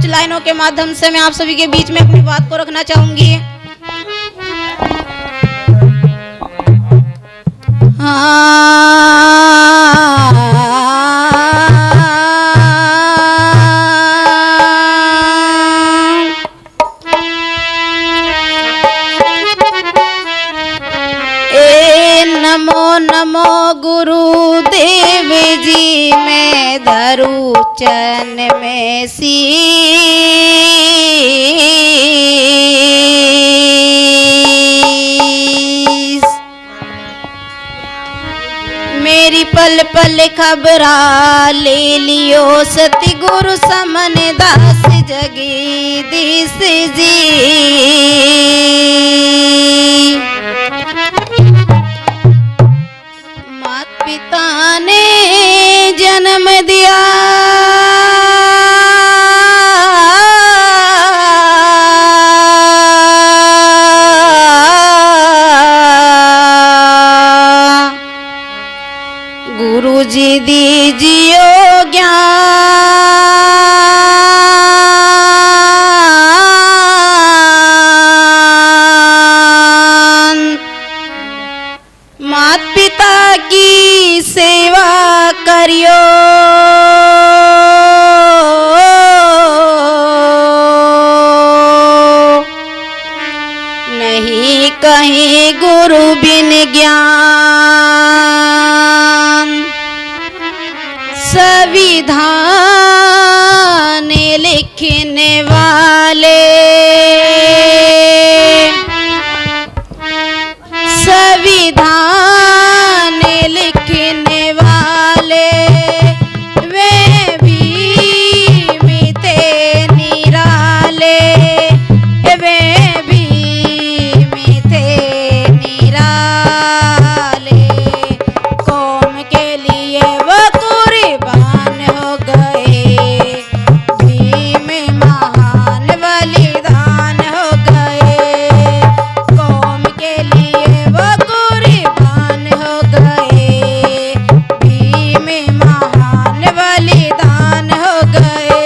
कुछ लाइनों के माध्यम से मैं आप सभी के बीच में अपनी बात को रखना चाहूंगी। नमो नमो गुरुदेव जी, मैं धरू चरण में शीश। मेरी पल पल खबरा ले लियो, सतगुरु समन दास जगदीश जी। पिता ने जन्म दिया, गुरु जी दीजियो ज्ञान। मात पिता की सेवा करियो, नहीं कहीं गुरु बिन ज्ञान। संविधान लिखने वाले, संविधान लिखने वाले वे भी मिटे निराले, वे भी मिटे निराले। कौम के लिए वो कुर्बान हो गए, भीम महान बलिदान हो गए। कौम के लिए वो कुर्बान हो गए, भीम महान बलिदान हो गए।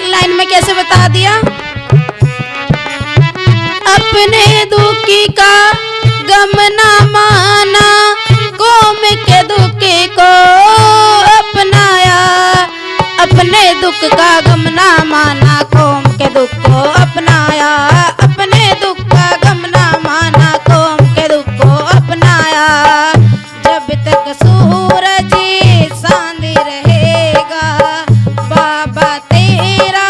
लाइन में कैसे बता दिया, अपने दुखी का गम ना माना, कौम के दुख को अपनाया। अपने दुख का गम ना माना, कौम के दुख को अपनाया। अपने दुख का गम ना माना, कौम के दुख को अपनाया। जब तक सूरज चांद रहेगा, बाबा तेरा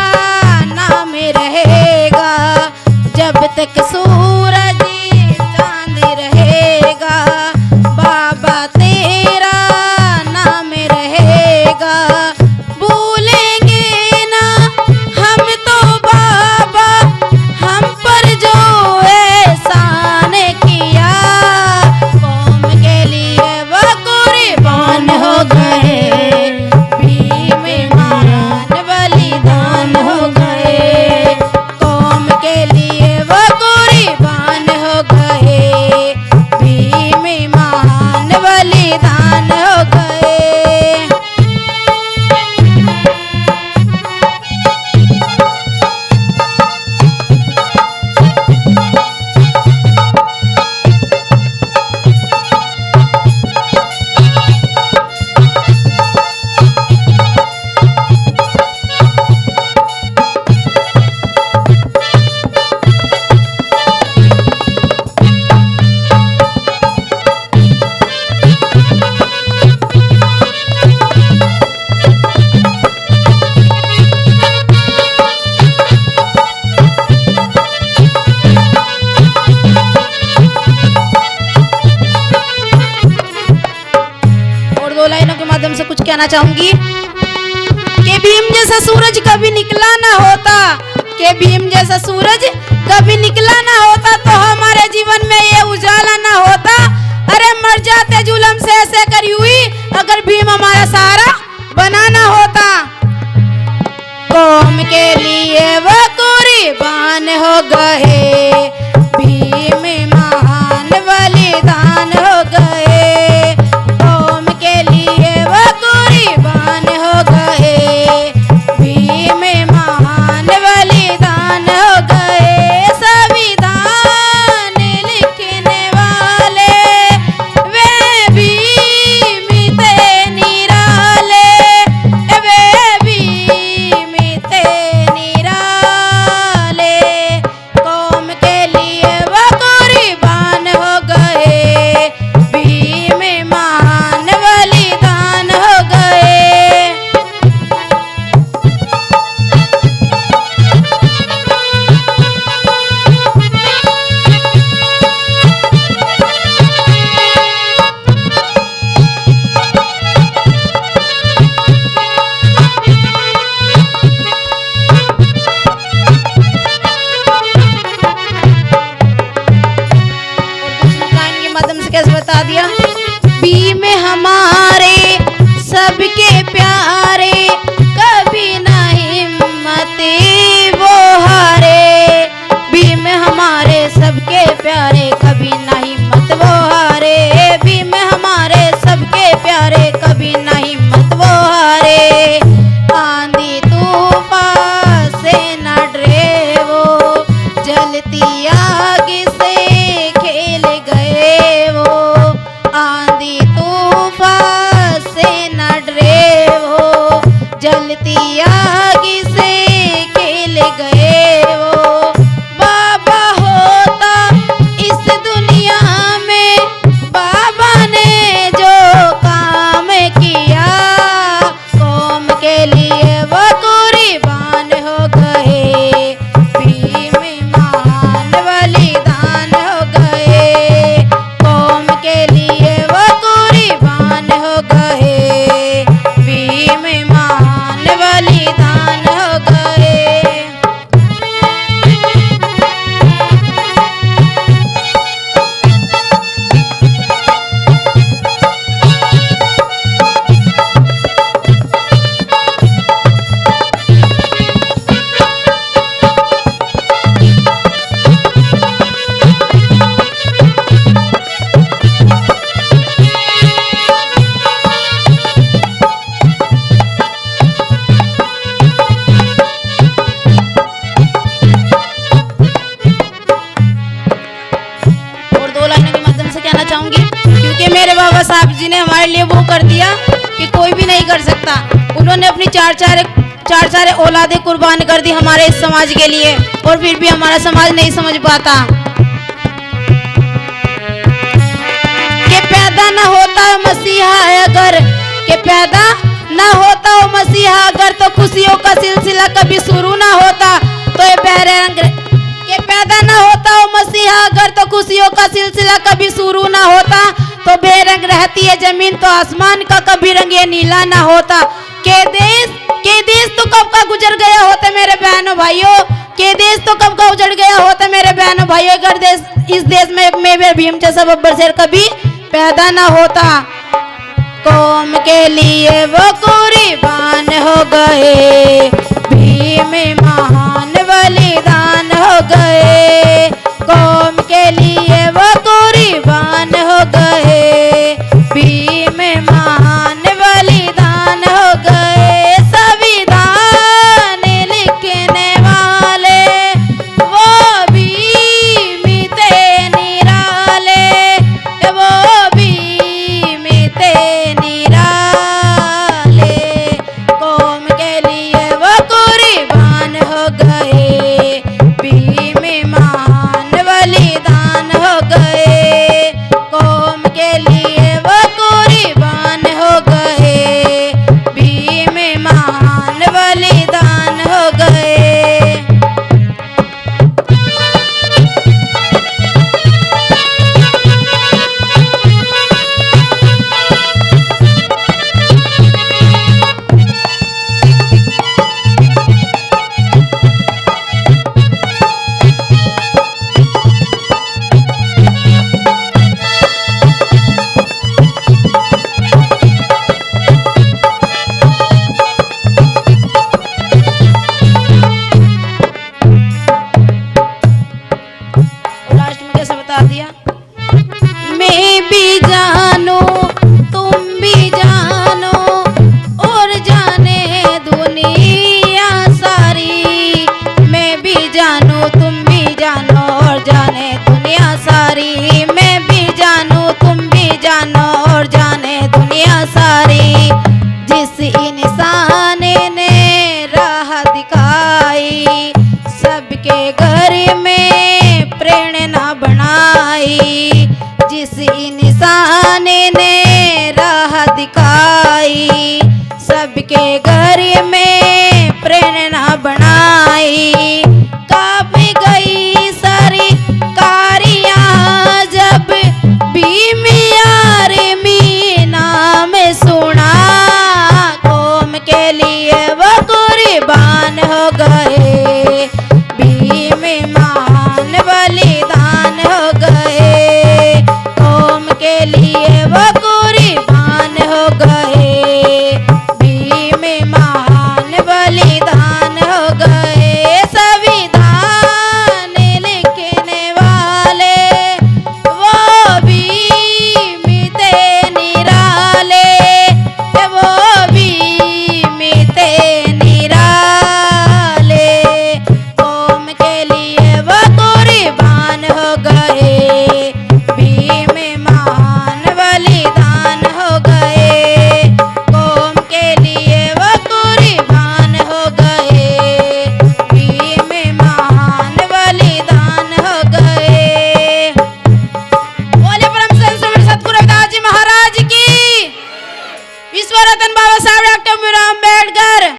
नाम रहेगा। जब तक सूरज चांद रहेगा, बाबा तेरा नाम रहेगा। भूलेंगे ना हम तो कहना चाहूंगी कि भीम जैसा सूरज कभी निकला ना होता, कि भीम जैसा सूरज कभी निकला ना होता तो हमारे जीवन में ये उजाला ना होता। अरे मर जाते जुल्म से ऐसे करी हुई अगर भीम हमारा सहारा बनाना होता। कौम के लिए वो कुर्बान हो गए, भीम महान बलिदान हो गए। कौम के लिए वो कुर्बान हो गए, भीम महान बलिदान हो गए। संविधान लिखने वाले वे भीम थे निराले, वे भीम थे निराले। कौम के लिए वो कुर्बान हो गए, भीम महान बलिदान हो गए। गान के माध्यम से कैसे बता दिया। भीम हमारे सबके प्यारे, कभी ना हिम्मत वो हारे। भीम हमारे सबके प्यारे, कभी ना हिम्मत वो हारे। भीम हमारे सबके प्यारे, कभी ना हिम्मत वो हारे। आंधी तूफान से न डरे वो, जलती आग से खेल गए वो। आंधी तूफान से न डरे वो, जलती आग से खेल गए वो। बाबा होता इस दुनिया में, बाबा ने जो काम किया। कौम के लिए वो कुर्बान हो गए, भीम महान बलिदान हो गए। कौम के लिए वो कुर्बान हो गए, भीम महान बलिदान हो गए। और दो लाइनों के माध्यम से कहना चाहूंगी, क्योंकि मेरे बाबा साहब जी ने हमारे लिए वो कर दिया कि कोई भी नहीं कर सकता। उन्होंने अपनी चार चार औलादें कुर्बान कर दी हमारे इस समाज के लिए, और फिर भी हमारा समाज नहीं समझ पाता कि पैदा न होता मसीहा अगर, कि पैदा न होता वो मसीहा अगर, तो खुशियों का सिलसिला कभी शुरू ना होता। तो ये बेरंग के पैदा न होता वो मसीहा अगर, तो खुशियों का सिलसिला कभी शुरू ना होता। तो बेरंग रहती है जमीन, तो आसमान का कभी रंग ये नीला ना होता। के देश तो कब का गुजर गया होता मेरे बहनों भाइयों, के देश तो कब का उजड़ गया होता मेरे बहनों भाइयों, अगर इस देश में भीम जैसा बब्बर शेर कभी पैदा ना होता। कौम के लिए वो कुर्बान हो गए, भीम महान बलिदान हो गए। कौम के लिए वो कुर्बान हो गए, भीम महान बलिदान हो गए। संविधान लिखने वाले वो भीम थे निराले, वो भीम थे निराले। कौम के लिए वो कुर्बान हो गए, भीम महान बलिदान हो गए। कौम के बनाई। कांप गई सारी कारियां जब भीम आर्मी नाम सुना। कौम के लिए वो कुर्बान हो गए।